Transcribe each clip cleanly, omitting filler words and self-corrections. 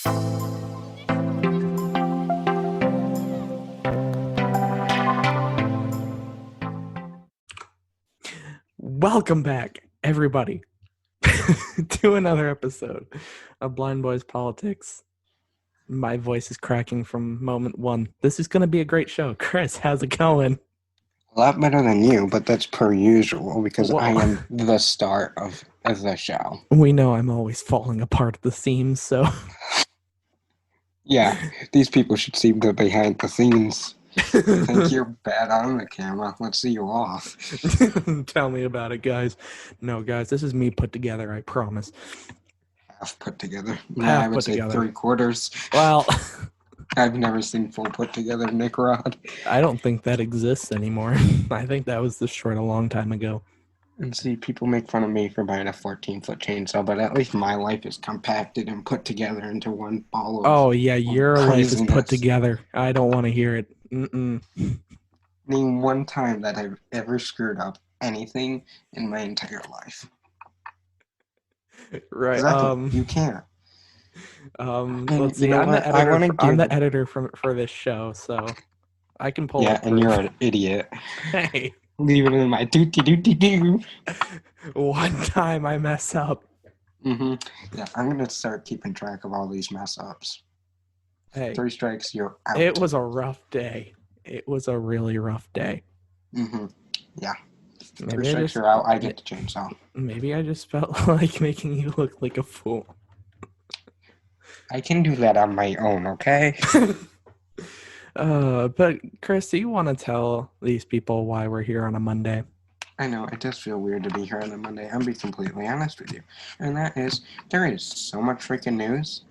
Welcome back, everybody, to another episode of Blind Boys Politics. My voice is cracking from moment one. This is going to be a great show. Chris, how's it going? A lot better than you, but that's per usual because I Well, am the star of the show. we know I'm always falling apart at the seams, so Yeah, these people should see the behind the scenes. You think you're bad on the camera? Let's see you off. Tell me about it, guys. No, guys, this is me put together, I promise. Half put together. Half I would put say together. 3/4. Well, I've never seen full put together Nick Rod. I don't think that exists anymore. I think that was destroyed a long time ago. And see, people make fun of me for buying a 14-foot chainsaw, but at least my life is compacted and put together into one ball of Oh, yeah, your life is put craziness. together. I don't want to hear it. Name one time that I've ever screwed up anything in my entire life. Right. Exactly. You can't. Let's see. I'm the editor for this show, so I can pull. Yeah, and you're an idiot. Hey, leave it in my do. One time I mess up. Yeah, I'm gonna start keeping track of all these mess ups. Hey, 3 strikes, you're out. It was a rough day. It was a really rough day. Yeah. Maybe 3 strikes, you're out. I get the chainsaw. Maybe I just felt like making you look like a fool. I can do that on my own, okay? But Chris, do you want to tell these people why we're here on a Monday? I know, it does feel weird to be here on a Monday. I'll be completely honest with you. And that is, there is so much freaking news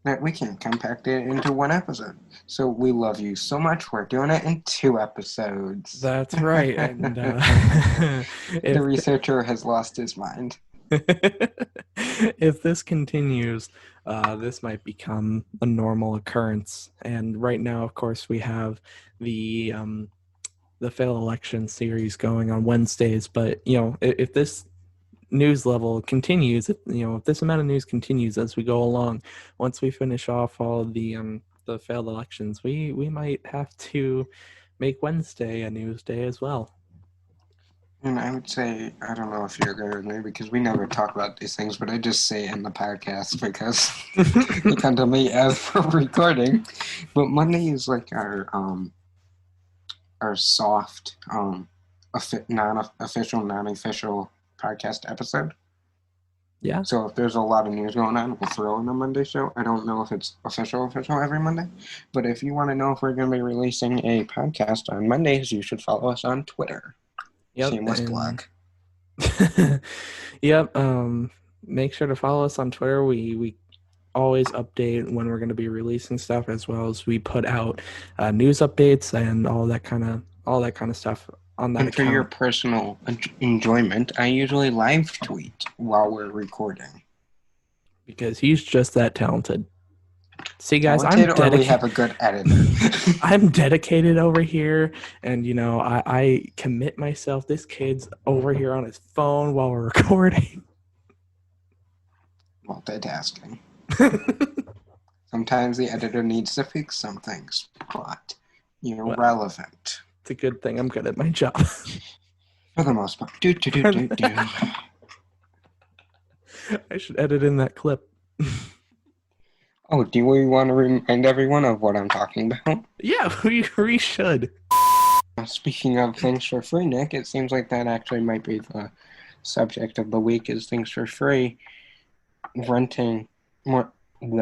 that we can't compact it into one episode. So we love you so much, we're doing it in 2 episodes. That's right. And the researcher has lost his mind. If this continues, this might become a normal occurrence. And right now, of course, we have the failed election series going on Wednesdays. But if this news level continues, if this amount of news continues as we go along, once we finish off all of the failed elections, we might have to make Wednesday a news day as well. And I would say, I don't know if you agree with me because we never talk about these things, but I just say it in the podcast because they come to me as for recording. But Monday is like our soft, non-official podcast episode. Yeah. So if there's a lot of news going on, we'll throw in a Monday show. I don't know if it's official every Monday, but if you want to know if we're going to be releasing a podcast on Mondays, you should follow us on Twitter. Yep. Shameless plug. Yep. Make sure to follow us on Twitter. We always update when we're going to be releasing stuff, as well as we put out news updates and all that kind of stuff on that and account. For your personal enjoyment, I usually live tweet while we're recording. Because he's just that talented. See, guys, talented, I'm dedicated. Or we have a good editor. I'm dedicated over here, and I commit myself. This kid's over here on his phone while we're recording. Multitasking. Sometimes the editor needs to fix some things, but relevant. It's a good thing I'm good at my job. For the most part. I should edit in that clip. Oh, do we want to remind everyone of what I'm talking about? Yeah, we should. Speaking of things for free, Nick, it seems like that actually might be the subject of the week is things for free. Renting more... the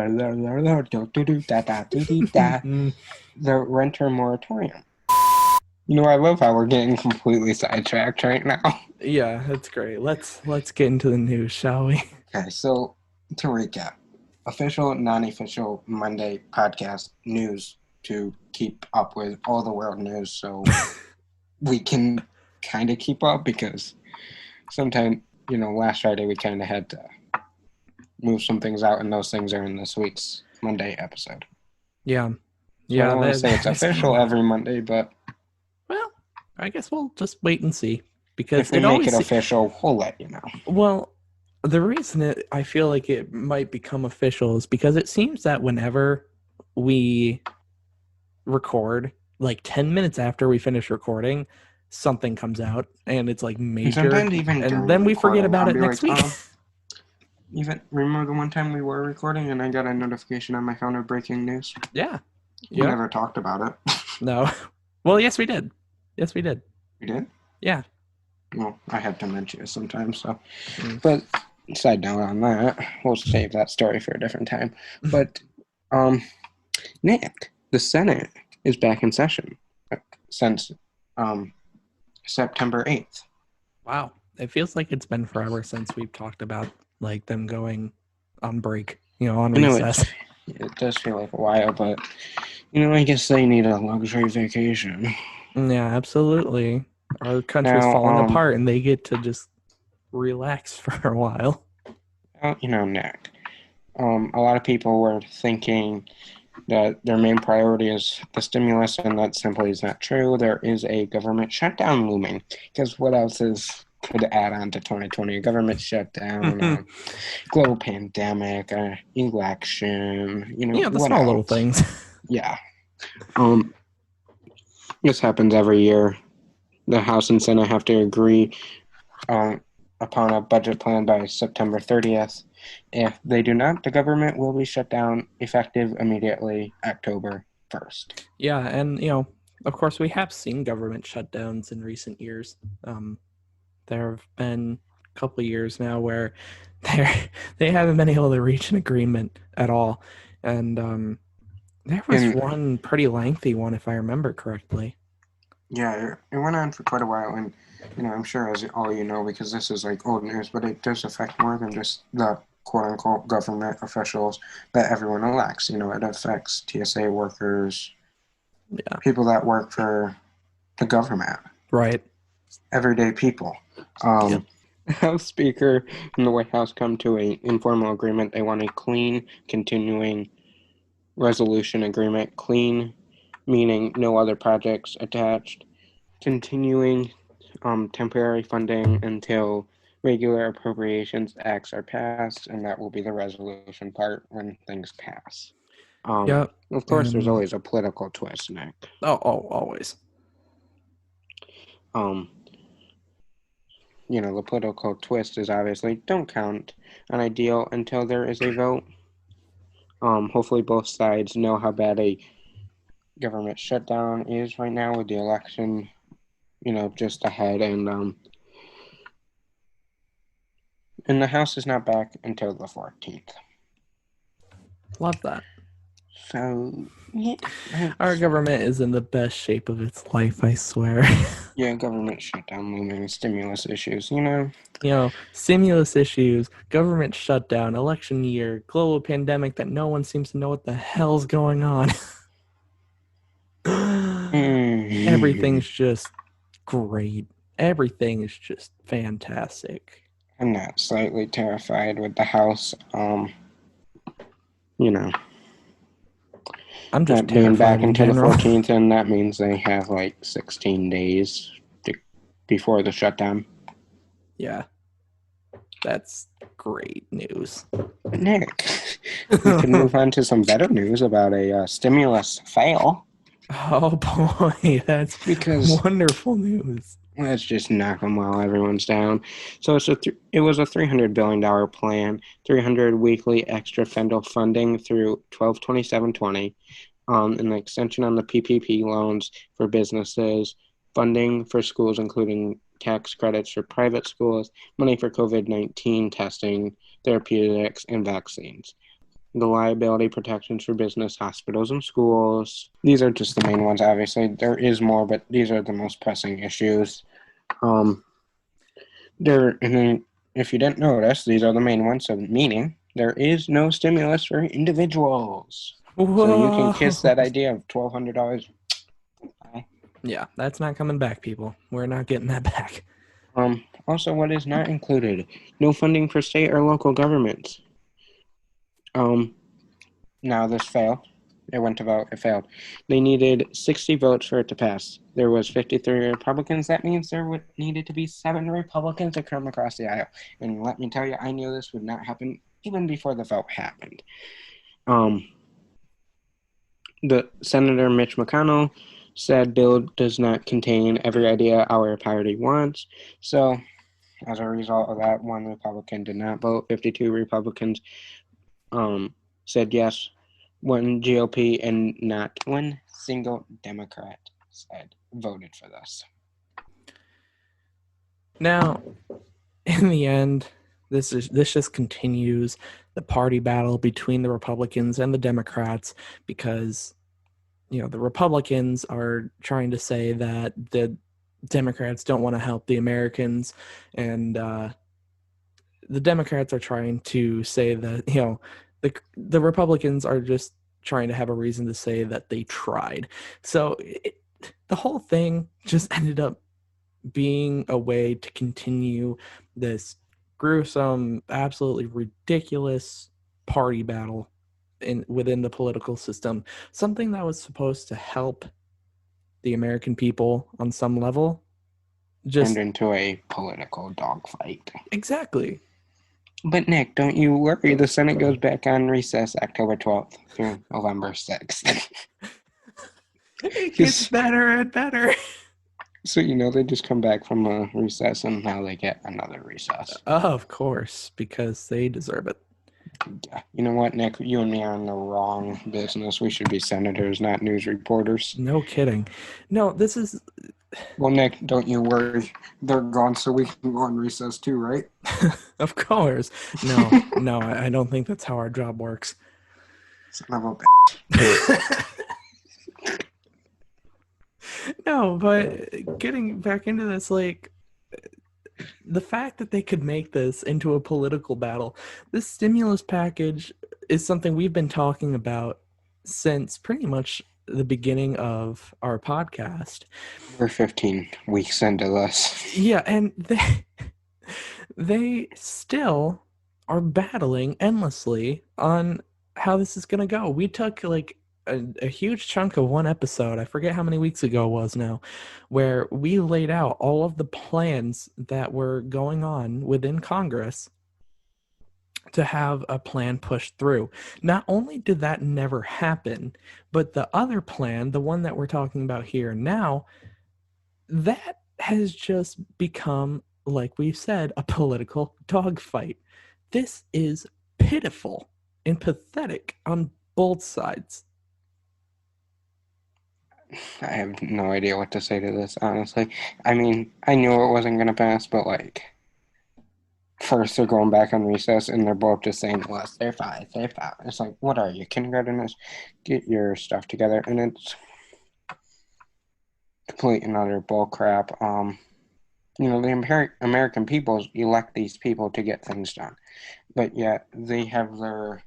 renter moratorium. I love how we're getting completely sidetracked right now. Yeah, that's great. Let's get into the news, shall we? Okay, so to recap. Official, non-official Monday podcast news to keep up with all the world news so we can kind of keep up because sometimes, last Friday we kind of had to move some things out and those things are in this week's Monday episode. Yeah. So I don't want to say it's official every Monday, but... Well, I guess we'll just wait and see. Because if we make it official, we'll let you know. Well, The reason I feel like it might become official is because it seems that whenever we record, like 10 minutes after we finish recording, something comes out and it's like And major, sometimes even and during then we forget recording, about I'll it be like, next week. oh, even remember the one time we were recording and I got a notification on my phone of breaking news? Yeah. We Yep. never talked about it. No. Well, yes, we did. Yes, we did. We did? Yeah. Well, I have dementia sometimes, so. Mm. But side note on that, we'll save that story for a different time. But, Nick, the Senate is back in session since September 8th. Wow. It feels like it's been forever since we've talked about like them going on break, on I know recess. it does feel like a while, but, I guess they need a luxury vacation. Yeah, absolutely. Our country's Now, falling apart and they get to just relax for a while. Nick, a lot of people were thinking that their main priority is the stimulus, and that simply is not true. There is a government shutdown looming, because what else could add on to 2020? A government shutdown, global pandemic, election, The what small little else? things. Yeah. This happens every year. The House and Senate have to agree upon a budget plan by September 30th. If they do not, the government will be shut down effective immediately October 1st. Yeah, and of course, we have seen government shutdowns in recent years. There have been a couple of years now where they haven't been able to reach an agreement at all, and there was And one pretty lengthy one, if I remember correctly. yeah, it went on for quite a while, and I'm sure as all you know, because this is like old news, but it does affect more than just the quote unquote government officials that everyone elects. It affects TSA workers, Yeah, people that work for the government, right. everyday people. Yep. House Speaker and the White House come to an informal agreement. They want a clean, continuing resolution agreement. Clean meaning no other projects attached. Continuing temporary funding until regular appropriations acts are passed, and that will be the resolution part when things pass. Yep. Of course, there's And always a political twist, Nick. always. Um, the political twist is obviously don't count on a deal until there is a vote. Hopefully, both sides know how bad a government shutdown is right now with the election, just ahead, and the House is not back until the 14th. Love that. So, yeah. Our government is in the best shape of its life, I swear. Yeah, government shutdown looming, stimulus issues, Stimulus issues, government shutdown, election year, global pandemic that no one seems to know what the hell's going on. Everything's just great. Everything is just fantastic. I'm not slightly terrified with the House. You know, I'm just that being terrified back in until the general. 14th, and that means they have like 16 days before the shutdown. Yeah. That's great news. But Nick, we could move on to some better news about a stimulus fail. Oh boy, that's Because wonderful news. let's just knock them while everyone's down. So it was a $300 billion plan, 300 weekly extra federal funding through 12/27/20, an extension on the PPP loans for businesses, funding for schools, including tax credits for private schools, money for COVID-19 testing, therapeutics, and vaccines. The liability protections for business, hospitals, and schools. These are just the main ones, obviously. There is more, but these are the most pressing issues. And then, if you didn't notice, these are the main ones, so meaning there is no stimulus for individuals. So you can kiss Whoa. that idea of $1,200. Yeah, that's not coming back, people. We're not getting that back. Also, what is not included? No funding for state or local governments. Now this failed. It went to vote. It failed. They needed 60 votes for it to pass. There was 53 Republicans. That means there would needed to be 7 Republicans to come across the aisle. And let me tell you, I knew this would not happen even before the vote happened. The Senator Mitch McConnell said bill does not contain every idea our party wants. So as a result of that, 1 Republican did not vote. 52 Republicans said yes. 1 GOP and not 1 single Democrat said voted for this. Now, in the end, this just continues the party battle between the Republicans and the Democrats, because the Republicans are trying to say that the Democrats don't want to help the Americans, and the Democrats are trying to say that the Republicans are just trying to have a reason to say that they tried. So the whole thing just ended up being a way to continue this gruesome, absolutely ridiculous party battle within the political system. Something that was supposed to help the American people on some level just turned into a political dogfight. Exactly. But Nick, don't you worry. The Senate goes back on recess October 12th through November 6th. It gets better and better. So, they just come back from a recess and now they get another recess. Of course, because they deserve it. Yeah. You know what, Nick? You and me are in the wrong business. We should be senators, not news reporters. No kidding. No, this is... Well, Nick, don't you worry. They're gone so we can go on recess too, right? Of course. No, I don't think that's how our job works. Son of a bitch. No, but getting back into this, the fact that they could make this into a political battle, this stimulus package is something we've been talking about since pretty much the beginning of our podcast. We're 15 weeks into this. Yeah, and they still are battling endlessly on how this is going to go. We took a huge chunk of one episode, I forget how many weeks ago it was now, where we laid out all of the plans that were going on within Congress to have a plan pushed through. Not only did that never happen, but the other plan, the one that we're talking about here now, that has just become, like we've said, a political dogfight. This is pitiful and pathetic on both sides. I have no idea what to say to this, honestly. I mean, I knew it wasn't going to pass, but first they're going back on recess and they're both just saying, well, they're fine. It's like, what are you, kindergarteners? Get your stuff together. And it's complete and utter bull crap. The American people elect these people to get things done. But yet they have their,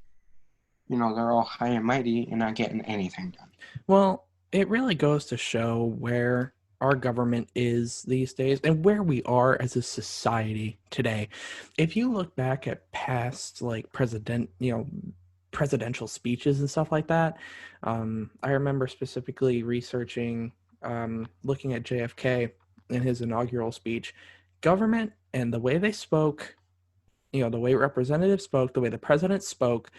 they're all high and mighty and not getting anything done. Well, it really goes to show where our government is these days and where we are as a society today. If you look back at past presidential speeches and stuff like that, I remember specifically researching, looking at JFK in his inaugural speech. Government and the way they spoke, the way representatives spoke, the way the president spoke,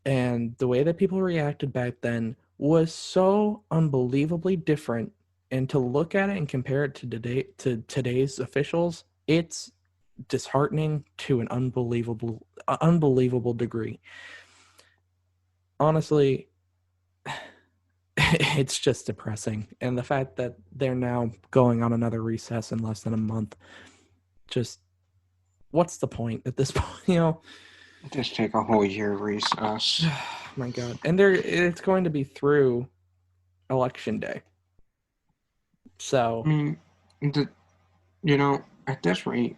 and the way that people reacted back then was so unbelievably different. And to look at it and compare it to today's officials, it's disheartening to an unbelievable degree. Honestly, it's just depressing. And the fact that they're now going on another recess in less than a month, just what's the point at this point? Just take a whole year recess. My God. And it's going to be through Election Day. So, at this rate,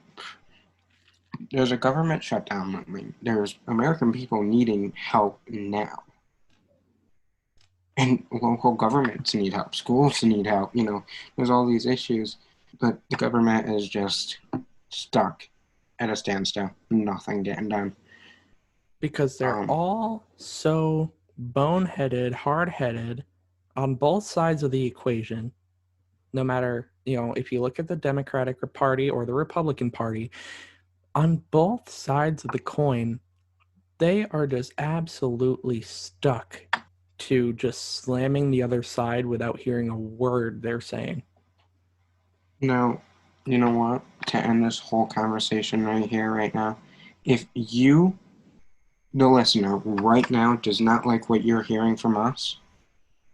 there's a government shutdown looming. There's American people needing help now. And local governments need help. Schools need help. There's all these issues. But the government is just stuck at a standstill. Nothing getting done. Because they're all so boneheaded, hard-headed on both sides of the equation. No matter, if you look at the Democratic Party or the Republican Party, on both sides of the coin, they are just absolutely stuck to just slamming the other side without hearing a word they're saying. Now, you know what? To end this whole conversation right here, right now, if you, the listener, right now does not like what you're hearing from us,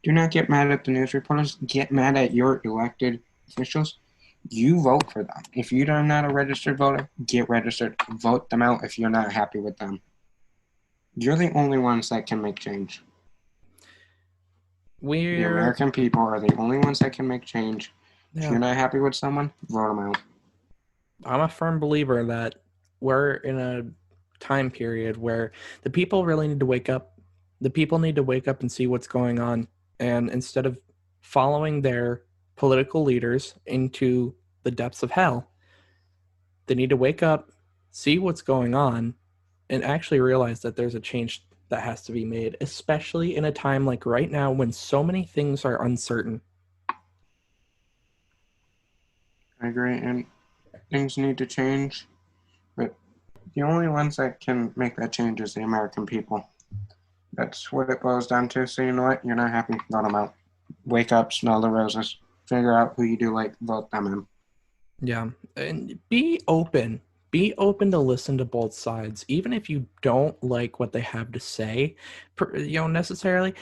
do not get mad at the news reporters. Get mad at your elected officials. You vote for them. If you're not a registered voter, get registered. Vote them out if you're not happy with them. You're the only ones that can make change. The We're American people are the only ones that can make change. If Yeah, you're not happy with someone, vote them out. I'm a firm believer that we're in a time period where the people really need to wake up. The people need to wake up and see what's going on. And instead of following their political leaders into the depths of hell, they need to wake up, see what's going on, and actually realize that there's a change that has to be made, especially in a time like right now when so many things are uncertain. I agree, and things need to change, but the only ones that can make that change is the American people. That's what it boils down to. So you know what? You're not happy, vote them out. Wake up, smell the roses, figure out who you do like, vote them in. Yeah, and be open. Be open to listen to both sides, even if you don't like what they have to say. Necessarily,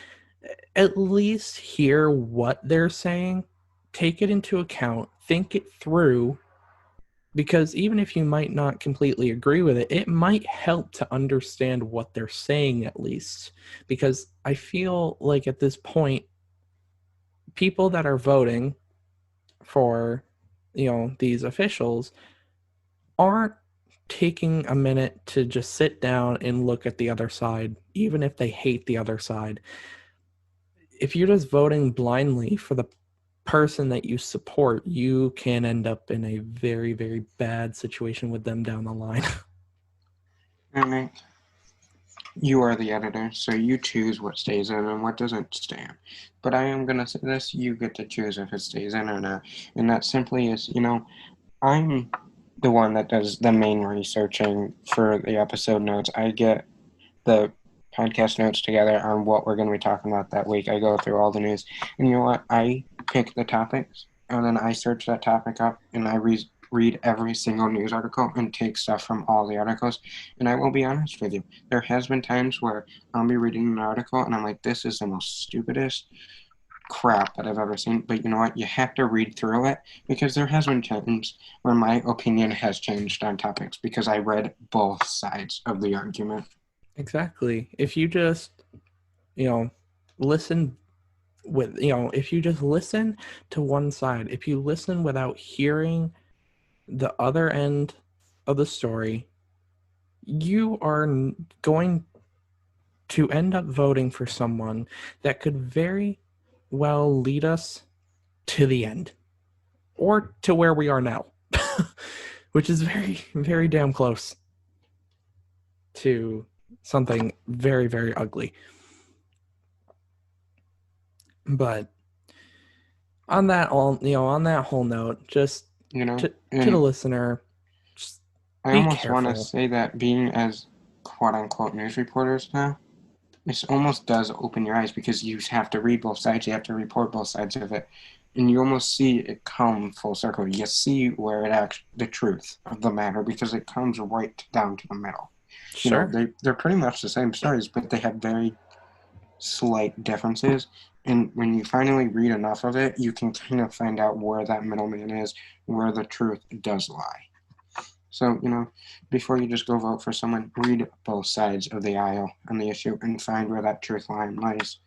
at least hear what they're saying, take it into account, think it through, because even if you might not completely agree with it, it might help to understand what they're saying at least. Because I feel like at this point, people that are voting for, these officials aren't taking a minute to just sit down and look at the other side, even if they hate the other side. If you're just voting blindly for the person that you support, you can end up in a very, very bad situation with them down the line. I mean, you are the editor, so you choose what stays in and what doesn't stay in. But I am going to say this, you get to choose if it stays in or not. And that simply is, I'm the one that does the main researching for the episode notes. I get the podcast notes together on what we're going to be talking about that week. I go through all the news. And you know what? I pick the topics, and then I search that topic up, and I read every single news article and take stuff from all the articles. And I will be honest with you, there has been times where I'll be reading an article, and I'm like, this is the most stupidest crap that I've ever seen. But you know what? You have to read through it because there has been times where my opinion has changed on topics because I read both sides of the argument. Exactly. If you just, listen if you just listen to one side, if you listen without hearing the other end of the story, you are going to end up voting for someone that could very well lead us to the end or to where we are now, which is very, very damn close to something very, very ugly. But on that whole note, just You know, to the and listener, just I be almost want to careful. say that being as quote unquote news reporters now, this almost does open your eyes because you have to read both sides, you have to report both sides of it, and you almost see it come full circle. You see where it actually the truth of the matter because it comes right down to the middle. Sure. They're pretty much the same stories, but they have very slight differences. And when you finally read enough of it, you can kind of find out where that middleman is, where the truth does lie. So, before you just go vote for someone, read both sides of the aisle on the issue and find where that truth line lies.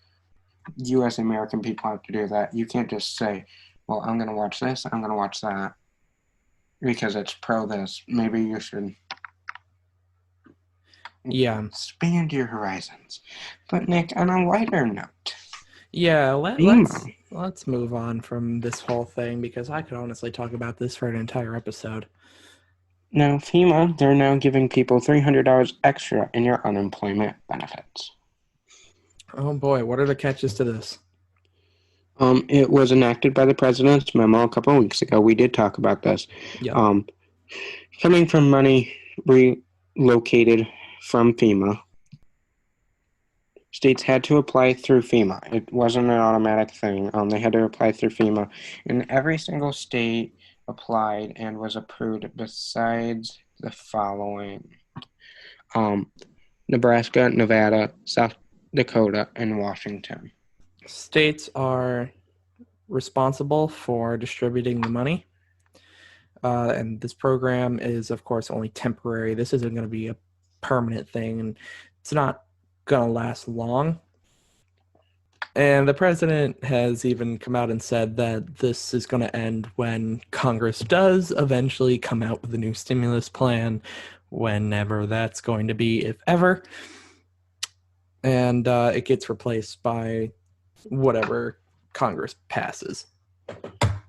You, as American people, have to do that. You can't just say, well, I'm going to watch this, I'm going to watch that because it's pro this. Maybe you should Yeah. expand your horizons. But, Nick, on a lighter note, Yeah, FEMA. let's move on from this whole thing because I could honestly talk about this for an entire episode. Now, FEMA, they're now giving people $300 extra in your unemployment benefits. Oh boy, what are the catches to this? It was enacted by the president's memo a couple of weeks ago. We did talk about this. Yep. Um, Coming from money relocated from FEMA, states had to apply through FEMA. It wasn't an automatic thing. They had to apply through FEMA, and every single state applied and was approved besides the following: um, Nebraska, Nevada, South Dakota, and Washington. States are responsible for distributing the money. And this program is, of course, only temporary. This isn't going to be a permanent thing, and it's not going to last long. And the president has even come out and said that this is going to end when Congress does eventually come out with a new stimulus plan, whenever that's going to be, if ever. And it gets replaced by whatever Congress passes.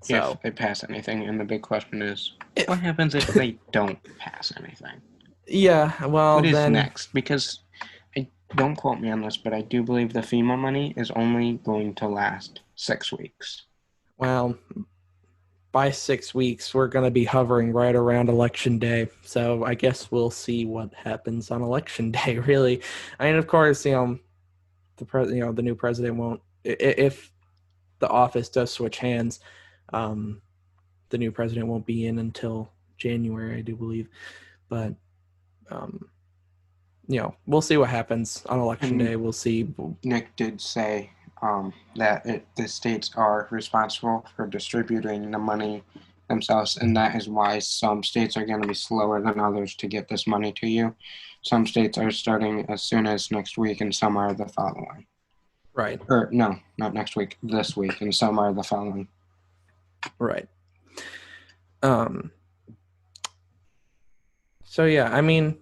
So, if they pass anything, and the big question is, if, what happens if they don't pass anything? yeah, well, What is then next? Because don't quote me on this, but I do believe the FEMA money is only going to last 6 weeks. well, by 6 weeks, we're going to be hovering right around election day. So I guess we'll see what happens on election day. Really, I mean, of course, the new president won't. If the office does switch hands, um, the new president won't be in until January, I do believe. But um, we'll see what happens on election day. We'll see. Nick did say that the states are responsible for distributing the money themselves, and that is why some states are going to be slower than others to get this money to you. Some states are starting as soon as next week, and some are the following. Right. Or no, not next week, this week, and some are the following. Right. So yeah, I mean,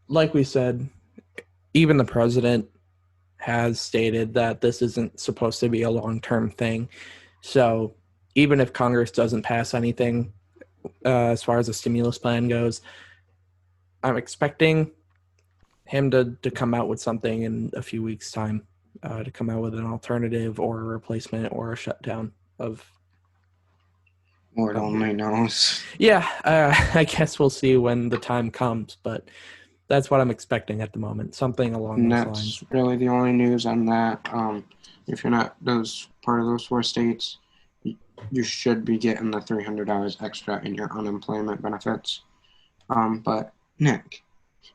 like we said, even the president has stated that this isn't supposed to be a long-term thing. So even if Congress doesn't pass anything as far as the stimulus plan goes, I'm expecting him to come out with something in a few weeks' time, to come out with an alternative or a replacement or a shutdown of. Lord only knows. Yeah, I guess we'll see when the time comes, but that's what I'm expecting at the moment. Something along those lines. That's really the only news on that. If you're not part of those 4 states, you should be getting the $300 extra in your unemployment benefits. But Nick,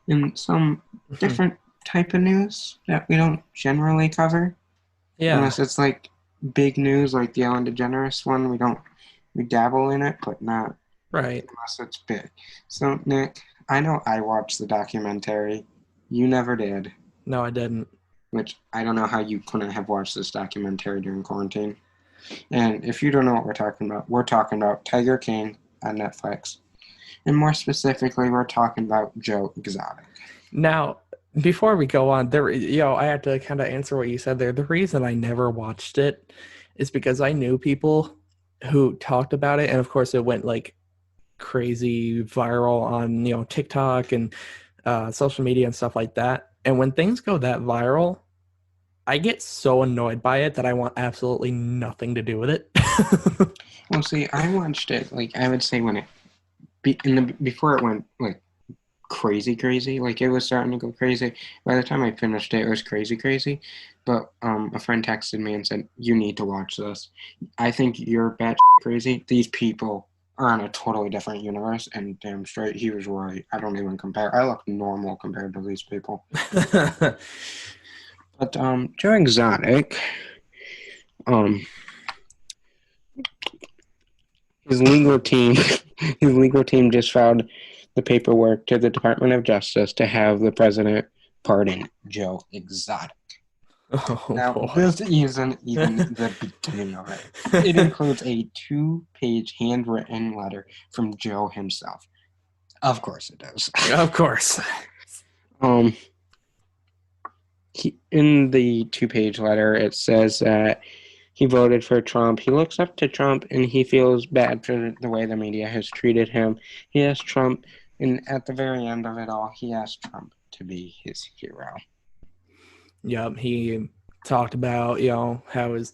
in some different type of news that we don't generally cover, unless it's like big news like the Ellen DeGeneres one, we dabble in it, but not right unless it's big. So Nick, I know I watched the documentary. You never did. No, I didn't. Which I don't know how you couldn't have watched this documentary during quarantine. And if you don't know what we're talking about Tiger King on Netflix. And more specifically, we're talking about Joe Exotic. Now, before we go on, I have to kind of answer what you said there. The reason I never watched it is because I knew people who talked about it, and of course, it went like crazy viral on TikTok and social media and stuff like that. And when things go that viral, I get so annoyed by it that I want absolutely nothing to do with it. Well, see, I watched it like I would say when it before it went like crazy, like it was starting to go crazy. By the time I finished it, it was crazy. But a friend texted me and said, "You need to watch this. I think you're batshit crazy. These people are on a totally different universe." And damn straight, he was right. I don't even compare. I look normal compared to these people. But Joe Exotic, his legal team just filed the paperwork to the Department of Justice to have the president pardon Joe Exotic. Oh, now, boy. this isn't even the beginning of it. It includes a 2-page handwritten letter from Joe himself. Of course it does. Of course. In the 2-page letter, it says that he voted for Trump. He looks up to Trump, and he feels bad for the way the media has treated him. He asked Trump, and at the very end of it all, he asked Trump to be his hero. Yep, he talked about, how his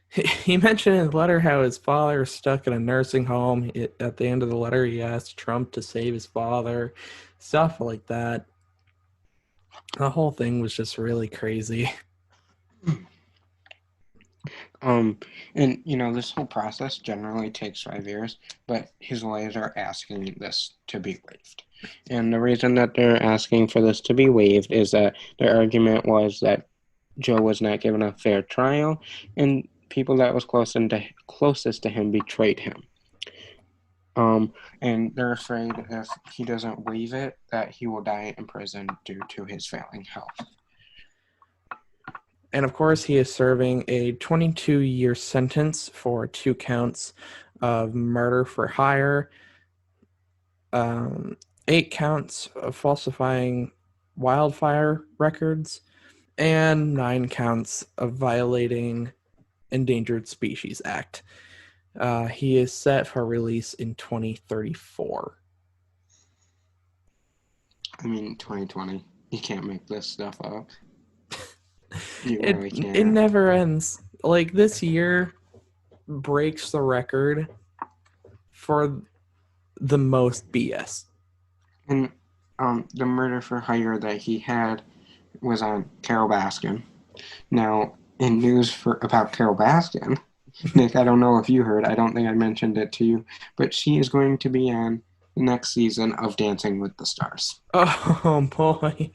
he mentioned in the letter how his father is stuck in a nursing home. At the end of the letter, he asked Trump to save his father, stuff like that. The whole thing was just really crazy. Um, and this whole process generally takes 5 years, but his lawyers are asking this to be waived. And the reason that they're asking for this to be waived is that their argument was that Joe was not given a fair trial, and people that was closest to him betrayed him. And they're afraid if he doesn't waive it, that he will die in prison due to his failing health. And of course, he is serving a 22-year sentence for 2 counts of murder for hire, 8 counts of falsifying wildfire records, and 9 counts of violating Endangered Species Act. He is set for release in 2034. I mean, 2020. You can't make this stuff up. You It really it can't. never ends. Like this year breaks the record for the most BS. And the murder for hire that he had was on Carol Baskin. Now, in news about Carol Baskin, Nick, I don't know if you heard. I don't think I mentioned it to you, but she is going to be on the next season of Dancing with the Stars. Oh boy.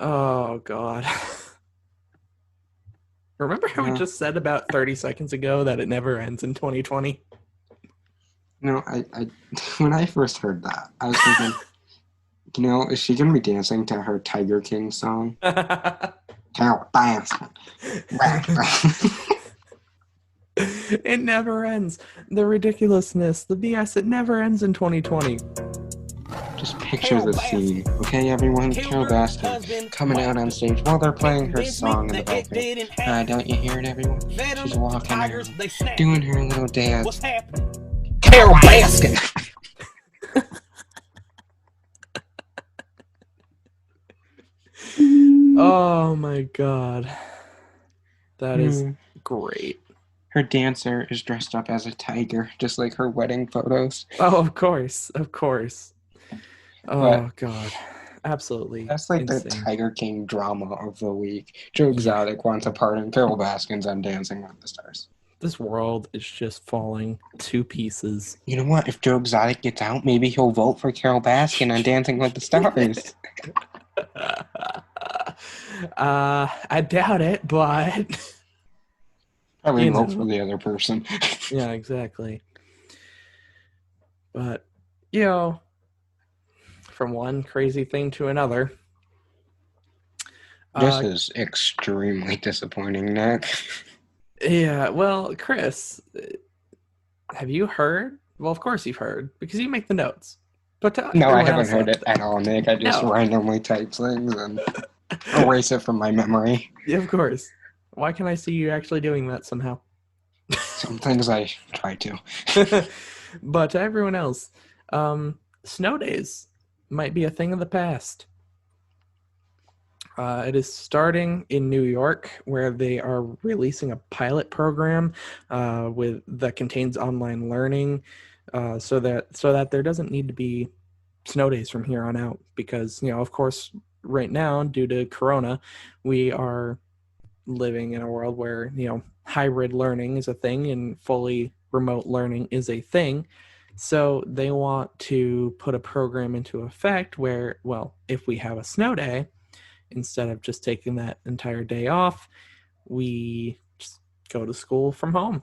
Oh god. Remember how we Yeah. just said about 30 seconds ago that it never ends in 2020? I when I first heard that, I was thinking, is she going to be dancing to her Tiger King song? Carol Baskin. It never ends. The ridiculousness, the BS, it never ends in 2020. Just picture the scene, okay, everyone? Carol Baskin coming out on stage while they're playing her song in the background. Don't you hear it, everyone? She's walking around, doing her little dance. Carol Baskin! Oh my god. That is great. Her dancer is dressed up as a tiger, just like her wedding photos. Oh, of course. Of course. But Oh god. Absolutely that's like the insane. Tiger King drama of the week. Joe Yeah. Exotic wants a part in Carol Baskin's on Dancing with the Stars. This world is just falling to pieces. You know what? If Joe Exotic gets out, maybe he'll vote for Carol Baskin on Dancing with the Stars. I doubt it, but Probably vote for the other person. Yeah, exactly. But from one crazy thing to another. This is extremely disappointing, Nick. Yeah, well, Chris, have you heard? Well, of course you've heard, because you make the notes. But No, I haven't heard it at all, Nick. I just randomly type things and erase it from my memory. Yeah, of course. Why can't I see you actually doing that somehow? Some things I try to. But to everyone else, snow days might be a thing of the past. It is starting in New York, where they are releasing a pilot program that contains online learning, so that there doesn't need to be snow days from here on out. Because of course, right now, due to Corona, we are living in a world where hybrid learning is a thing and fully remote learning is a thing. So they want to put a program into effect where, well, if we have a snow day, instead of just taking that entire day off, we just go to school from home.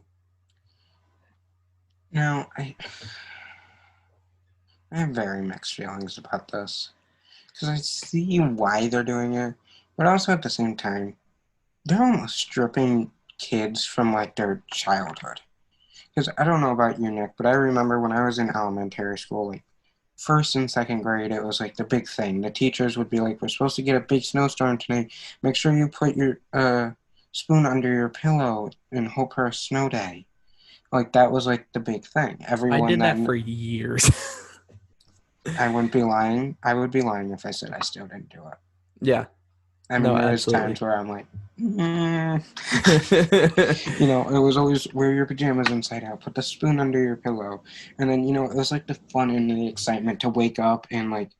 Now, I have very mixed feelings about this. Because I see why they're doing it, but also at the same time, they're almost stripping kids from their childhood. Because I don't know about you, Nick, but I remember when I was in elementary school, first and second grade, it was the big thing. The teachers would be like, "We're supposed to get a big snowstorm today. Make sure you put your spoon under your pillow and hope for a snow day." That was the big thing. I did that for years. I wouldn't be lying. I would be lying if I said I still didn't do it. Yeah. I mean, No, there is absolutely. times where I'm like, it was always wear your pajamas inside out, put the spoon under your pillow. And then, it was like the fun and the excitement to wake up and like,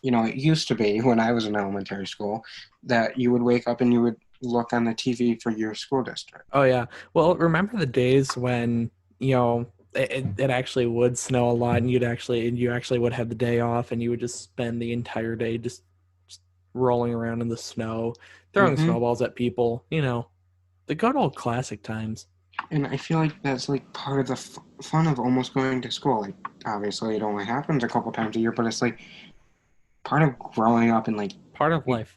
it used to be when I was in elementary school that you would wake up and you would look on the TV for your school district. Oh yeah. Well, remember the days when, it actually would snow a lot and you actually would have the day off and you would just spend the entire day just rolling around in the snow, throwing Hmm. snowballs at people, the good old classic times. And I feel like that's like part of the fun of almost going to school. Like, obviously, it only happens a couple times a year, but it's like part of growing up and like, Part of life.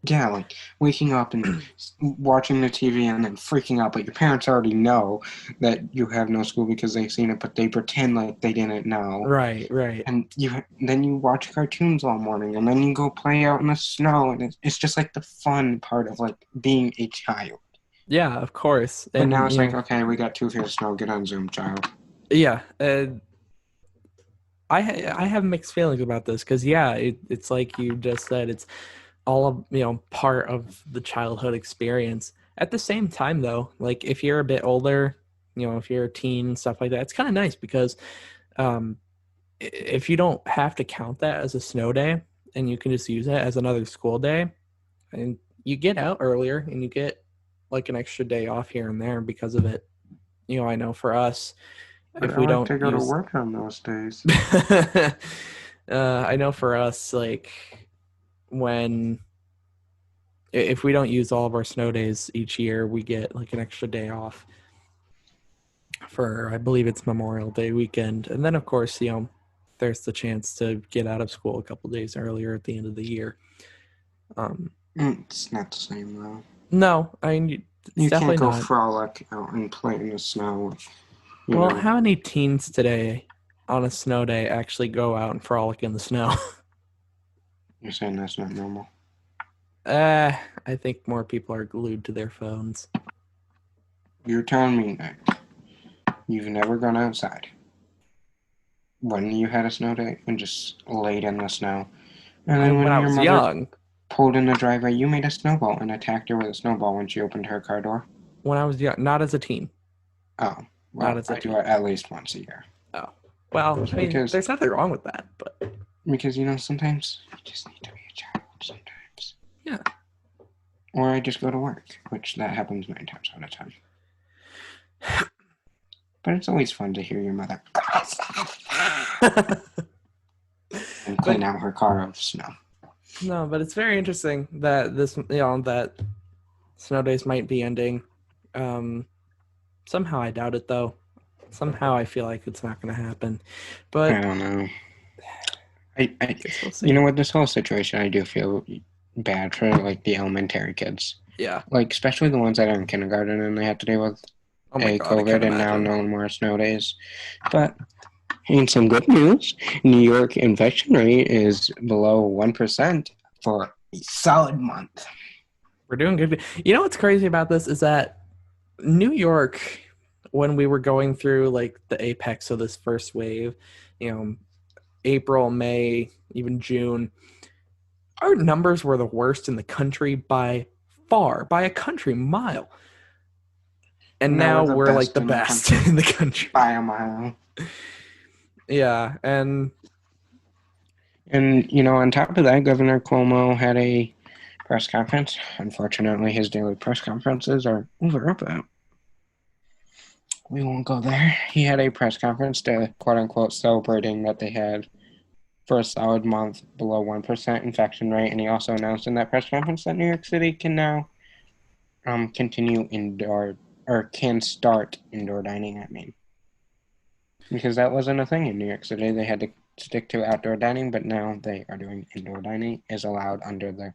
yeah, like waking up and watching the TV and then freaking out. But your parents already know that you have no school because they've seen it, but they pretend like they didn't know. Right, right. And then you watch cartoons all morning, and then you go play out in the snow, and it's just like the fun part of like being a child. Yeah, of course. But now And it's like, okay, we got 2 feet of snow. Get on Zoom, child. yeah, I have mixed feelings about this because yeah, it's like you just said, it's all of part of the childhood experience. At the same time, though, like if you're a bit older, if you're a teen, stuff like that, it's kind of nice because um, if you don't have to count that as a snow day and you can just use it as another school day, and you get out earlier and you get like an extra day off here and there because of it. I know for us, But if I we like don't to go to use work on those days. I know for us, like when if we don't use all of our snow days each year, we get like an extra day off for I believe it's Memorial Day weekend, and then of course there's the chance to get out of school a couple days earlier at the end of the year. Um, It's not the same though. no, I mean it's You can't definitely go not. frolic out and play in the snow. You Well, know, how many teens today on a snow day actually go out and frolic in the snow? you're saying that's not normal. I think more people are glued to their phones. You're telling me that you've never gone outside when you had a snow day and just laid in the snow, and then When when I your was mother young, pulled in the driveway, you made a snowball and attacked her with a snowball when she opened her car door. not as a teen, Oh, not well, as a I do teen. it at least once a year. Oh, well, I mean, Because there's nothing wrong with that, but sometimes you just need to be a child sometimes. yeah. Or I just go to work, which that happens 9 times out of 10. But it's always fun to hear your mother and clean But out her car of snow. no, but it's very interesting that that snow days might be ending. Um, Somehow I doubt it though. Somehow I feel like it's not going to happen. I But don't know. I guess we'll You see. know, with this whole situation, I do feel bad for like the elementary kids, Yeah. like especially the ones that are in kindergarten and they have to deal with Oh my a god, I can't COVID and now imagine. no more snow days. But in some good news, New York infection rate is below 1% for a solid month. We're doing good. You know what's crazy about this is that New York, when we were going through like the apex of this first wave, you know, April, May, even June, our numbers were the worst in the country by far, by a country mile. And Now we're now the we're like best the in the best country in the country. by a mile. Yeah, and And, on top of that, Governor Cuomo had a press conference. Unfortunately, his daily press conferences are over, but we won't go there. He had a press conference to quote unquote celebrating that they had for a solid month below 1% infection rate. And he also announced in that press conference that New York City can now continue indoor or can start indoor dining, I mean. Because that wasn't a thing in New York City. They had to stick to outdoor dining, but now they are doing indoor dining is allowed under the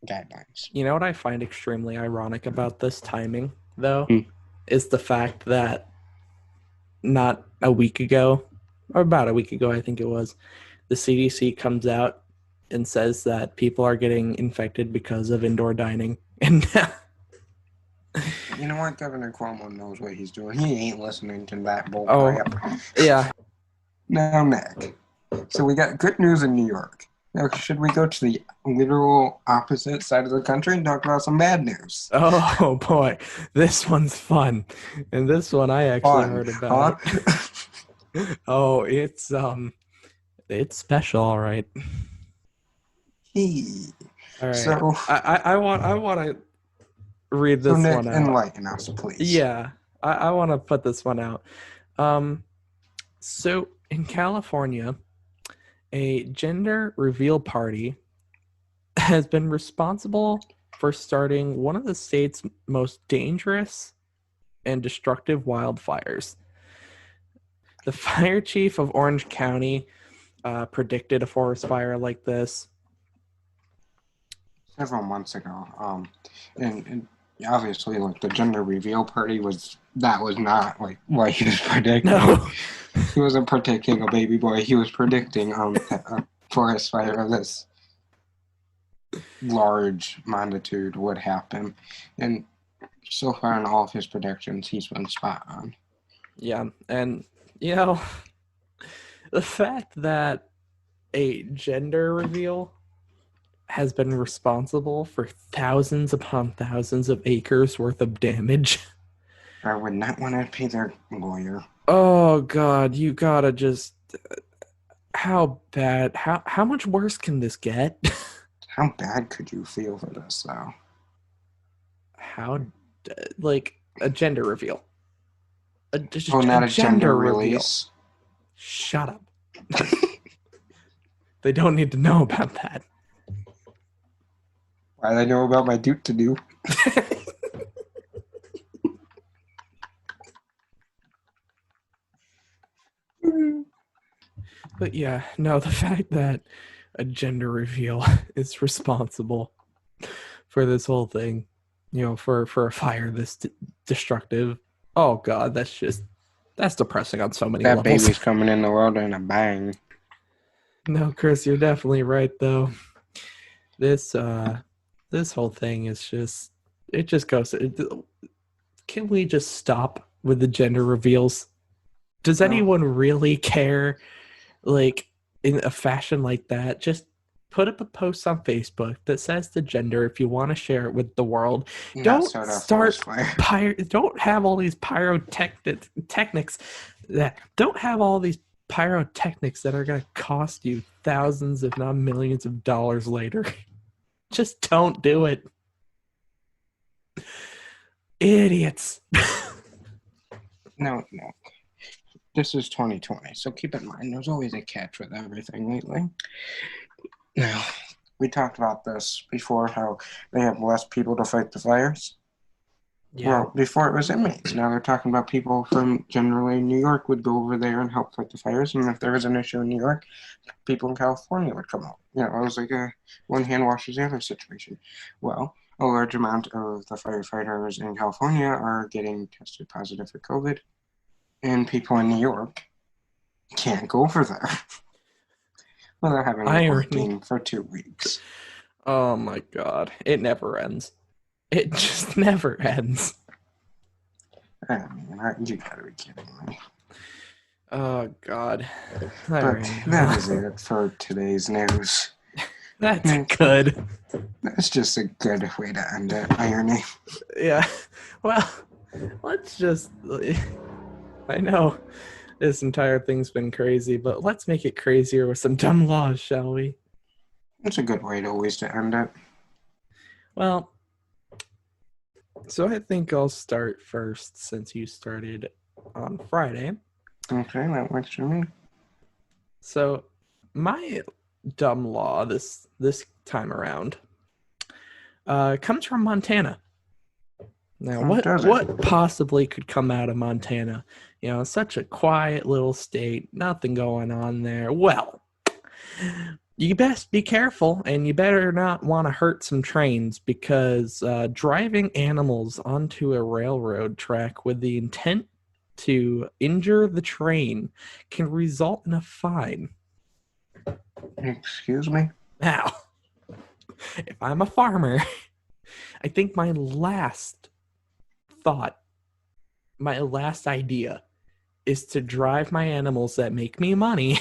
guidelines. you know what I find extremely ironic about this timing, though, Hmm. is the fact that not a week ago, or about a week ago, I think it was, the CDC comes out and says that people are getting infected because of indoor dining. And now, You know what? Governor Cuomo knows what he's doing. He ain't listening to that bull oh, crap. yeah, Now, Nick. So we got good news in New York. Now, should we go to the literal opposite side of the country and talk about some bad news? Oh boy, this one's fun. And this one I actually Fun, heard huh? about. Oh, it's special, all right. Hey. All right. So, I want to read so this Nick, one out. enlighten us, please. Yeah. I want to put this one out. Um so in California, a gender reveal party has been responsible for starting one of the state's most dangerous and destructive wildfires. The fire chief of Orange County predicted a forest fire like this. Several months ago. And obviously, like the gender reveal party was not like what he was predicting. No. He wasn't predicting a baby boy. He was predicting a forest fire of this large magnitude would happen, and so far in all of his predictions, he's been spot on. Yeah, and you know, the fact that a gender reveal has been responsible for thousands upon thousands of acres worth of damage. I would not want to pay their lawyer. Oh god, you gotta just how bad how much worse can this get? How bad could you feel for this, though? How like a gender reveal. Oh, A not a gender gender reveal. release. Shut up. They don't need to know about that. Why do they know about my Duke to do? But yeah, no, the fact that a gender reveal is responsible for this whole thing, for a fire this destructive. Oh god, that's depressing on so many That levels. baby's coming in the world in a bang. No, Chris, you're definitely right though. This this whole thing is just it just goes can we just stop with the gender reveals? Does No, anyone really care like in a fashion like that? Just put up a post on Facebook that says the gender if you want to share it with the world. not Don't start a start forest fire. don't have all these pyrotechnics that don't have all these pyrotechnics that are going to cost you thousands if not millions of dollars later. Just don't do it. Idiots. No. This is 2020, so keep in mind there's always a catch with everything lately. Now, we talked about this before, how they have less people to fight the fires. Yeah. Well, before it was inmates. Now they're talking about people from generally New York would go over there and help fight the fires. And if there was an issue in New York, people in California would come out. It was like a one hand washes the other situation. Well, a large amount of the firefighters in California are getting tested positive for COVID, and people in New York can't go over there. Well, they're having to Irony. quarantine for 2 weeks. Oh my god. It never ends. It just never ends. I mean, you gotta be kidding me. Oh god. All But right. that is it for today's news. That's good. That's just a good way to end it. Irony. Yeah. Well, let's just. I know this entire thing's been crazy, but let's make it crazier with some dumb laws, shall we? It's a good way to always to end it. Well, so I think I'll start first since you started on Friday. Okay, that works for me. So my dumb law this time around comes from Montana. Now, what possibly could come out of Montana? Such a quiet little state, nothing going on there. Well, you best be careful, and you better not want to hurt some trains because driving animals onto a railroad track with the intent to injure the train can result in a fine. Excuse me? Now, if I'm a farmer, I think my last idea is to drive my animals that make me money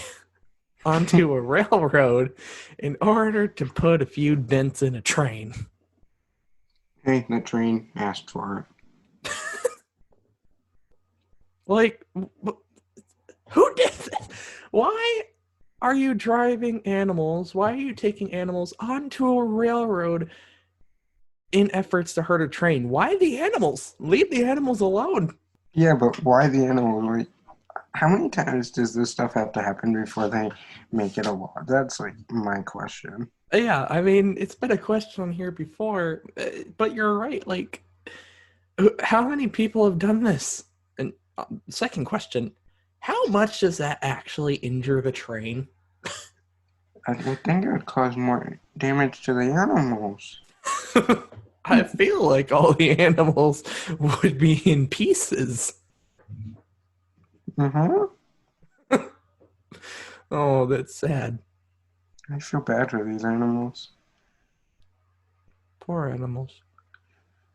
onto a railroad in order to put a few dents in a train. Hey, the train asked for it. Like, who did this? Why are you driving animals? Why are you taking animals onto a railroad in efforts to hurt a train? Why the animals? Leave the animals alone. Yeah, but why the animal? Like, how many times does this stuff have to happen before they make it a law? That's like my question. Yeah, I mean, it's been a question on here before, but you're right. Like, how many people have done this? And second question, how much does that actually injure the train? I think it would cause more damage to the animals. I feel like all the animals would be in pieces. Mm-hmm. Oh, that's sad. I feel bad for these animals. Poor animals.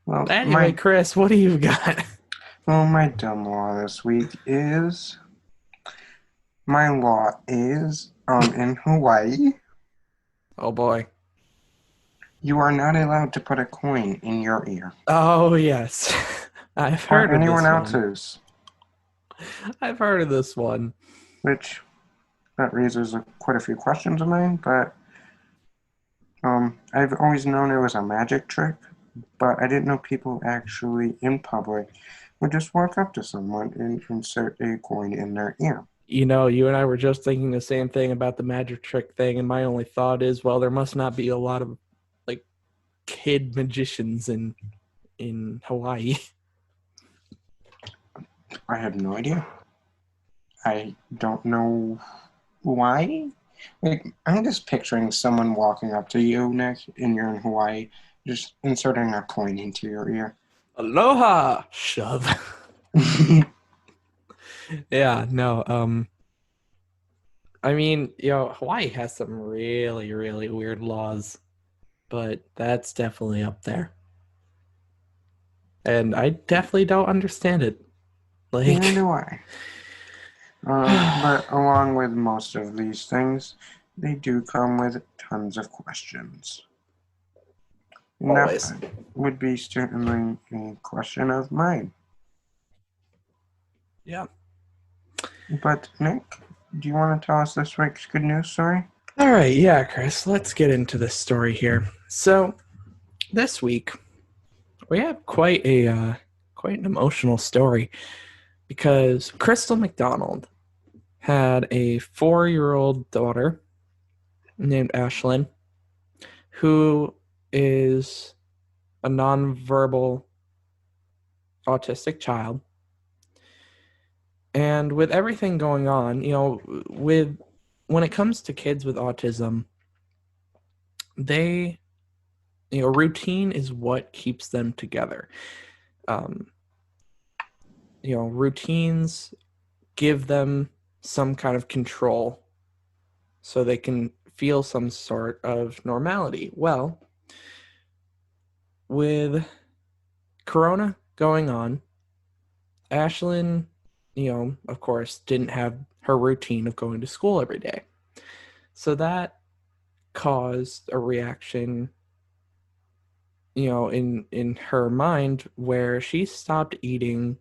Well, Anyway, Chris, what do you got? my dumb law this week is my law is in Hawaii, Oh boy. you are not allowed to put a coin in your ear Oh yes. I've or heard of anyone this one. else's, I've heard of this one. which that raises quite a few questions of mine. But I've always known it was a magic trick, but I didn't know people actually in public would just walk up to someone and insert a coin in their ear. You know, you and I were just thinking the same thing about the magic trick thing, and my only thought is, well, there must not be a lot of like kid magicians in Hawaii. I have no idea. I don't know why. Like, I'm just picturing someone walking up to you, Nick, and you're in Hawaii, just inserting a coin into your ear. Aloha, shove. Yeah, no. I mean, Hawaii has some really, really weird laws, but that's definitely up there. And I definitely don't understand it. Neither Like, do I. But along with most of these things, they do come with tons of questions. And always. that would be certainly a question of mine. Yeah. But Nick, do you want to tell us this week's good news story? All right, yeah, Chris, let's get into this story here. So, this week we have quite an emotional story because Crystal McDonald had a 4-year-old daughter named Ashlyn who is a nonverbal autistic child. And with everything going on, when it comes to kids with autism, they, routine is what keeps them together. Um, Routines give them some kind of control so they can feel some sort of normality. Well, with Corona going on, Ashlyn, of course, didn't have her routine of going to school every day. So that caused a reaction, in her mind where she stopped eating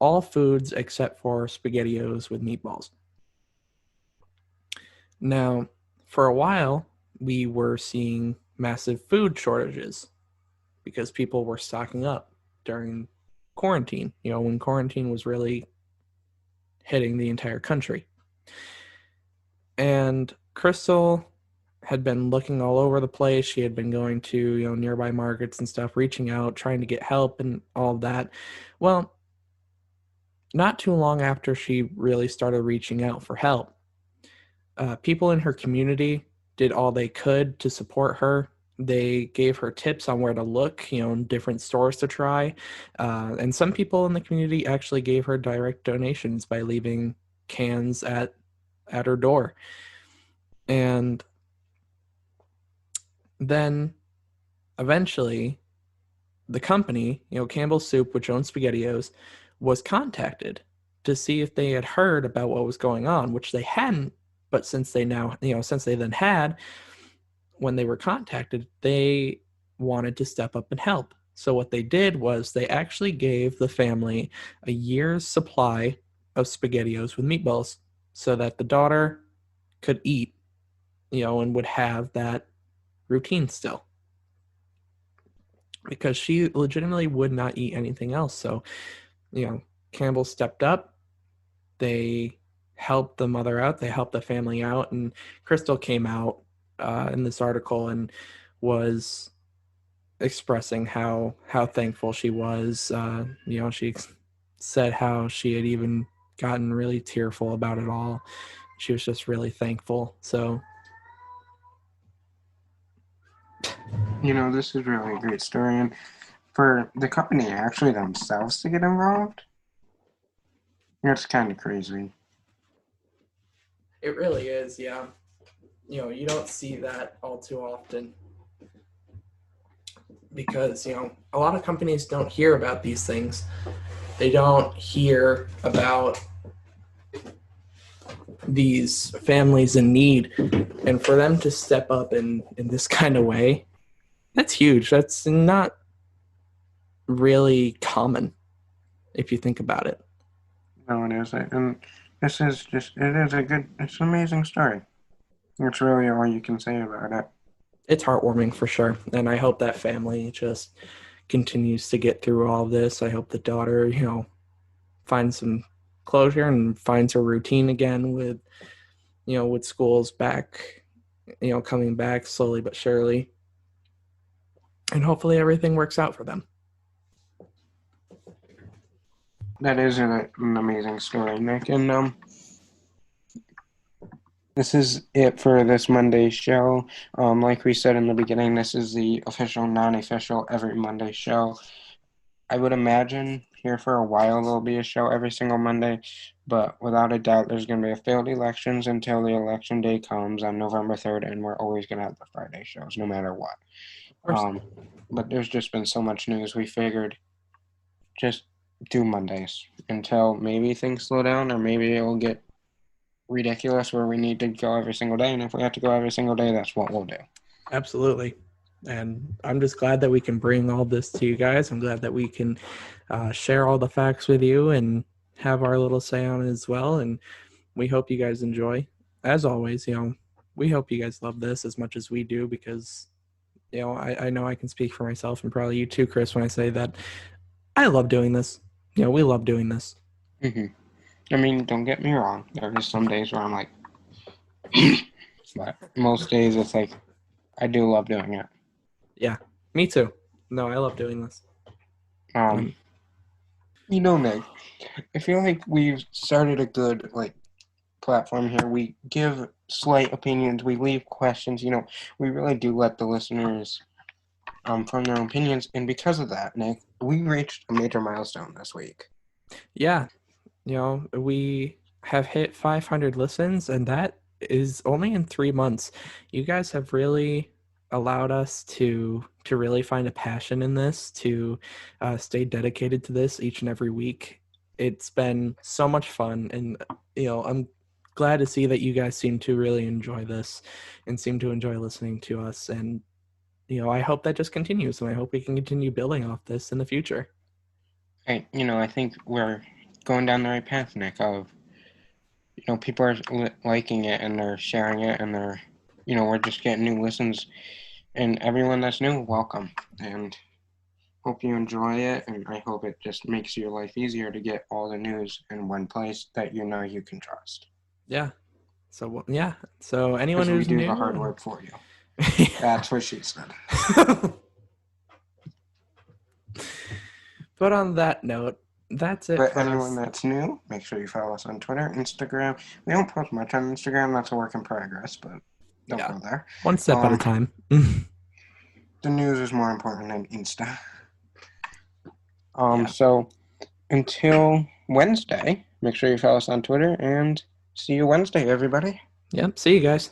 all foods except for SpaghettiOs with meatballs. Now, for a while, we were seeing massive food shortages because people were stocking up during quarantine, when quarantine was really hitting the entire country. And Crystal had been looking all over the place. She had been going to, nearby markets and stuff, reaching out, trying to get help and all that. Well, not too long after she really started reaching out for help, people in her community did all they could to support her. They gave her tips on where to look, different stores to try. And some people in the community actually gave her direct donations by leaving cans at her door. And then eventually the company, Campbell's Soup, which owns SpaghettiOs, was contacted to see if they had heard about what was going on, which they hadn't, But since they now, since they then had, when they were contacted, they wanted to step up and help. So what they did was they actually gave the family a year's supply of SpaghettiOs with meatballs so that the daughter could eat, and would have that routine still. Because she legitimately would not eat anything else. So, Campbell stepped up. They helped the mother out. They helped the family out. And Crystal came out in this article and was expressing how thankful she was. She said how she had even gotten really tearful about it all. She was just really thankful. So, This is really a great story. And for the company actually themselves to get involved, it's kind of crazy. it really is, yeah. You don't see that all too often because, a lot of companies don't hear about these things. They don't hear about these families in need. And for them to step up in this kind of way, that's huge. That's not really common if you think about it. No, it is. And this is just, it's an amazing story. It's really all you can say about it. It's heartwarming for sure. And I hope that family just continues to get through all this. I hope the daughter, finds some closure and finds her routine again with schools back, coming back slowly but surely. And hopefully everything works out for them. That is an amazing story, Nick. And this is it for this Monday show. Like we said in the beginning, this is the official, non-official, every Monday show. I would imagine here for a while there'll be a show every single Monday, but without a doubt there's going to be a failed elections until the election day comes on November 3rd, and we're always going to have the Friday shows no matter what. But there's just been so much news, we figured just do Mondays until maybe things slow down, or maybe it will get ridiculous where we need to go every single day, and if we have to go every single day, that's what we'll do. Absolutely. And I'm just glad that we can bring all this to you guys. I'm glad that we can share all the facts with you and have our little say on it as well. And we hope you guys enjoy. As always, we hope you guys love this as much as we do, because, I know I can speak for myself and probably you too, Chris, when I say that I love doing this. We love doing this. Mm-hmm. I mean, don't get me wrong. There are some days where I'm like, but most days it's like, I do love doing it. Yeah, me too. No, I love doing this. Nick, I feel like we've started a good platform here. We give slight opinions. We leave questions. We really do let the listeners form their opinions. And because of that, Nick, we reached a major milestone this week. Yeah, we have hit 500 listens, and that is only in 3 months. You guys have really allowed us to really find a passion in this, to stay dedicated to this each and every week. It's been so much fun, and I'm glad to see that you guys seem to really enjoy this and seem to enjoy listening to us. And I hope that just continues, and I hope we can continue building off this in the future. I think we're going down the right path, Nick, of people are liking it and they're sharing it, and they're we're just getting new listens, and everyone that's new, welcome, and hope you enjoy it. And I hope it just makes your life easier to get all the news in one place that you can trust. Yeah. So anyone who's we do new, the hard work for you. That's what she said. But on that note, that's it. But anyone that's new, make sure you follow us on Twitter, Instagram. We don't post much on Instagram. That's a work in progress, but don't go there. One step at a time. The news is more important than Insta. So until Wednesday, make sure you follow us on Twitter, and see you Wednesday, everybody. Yep. See you guys.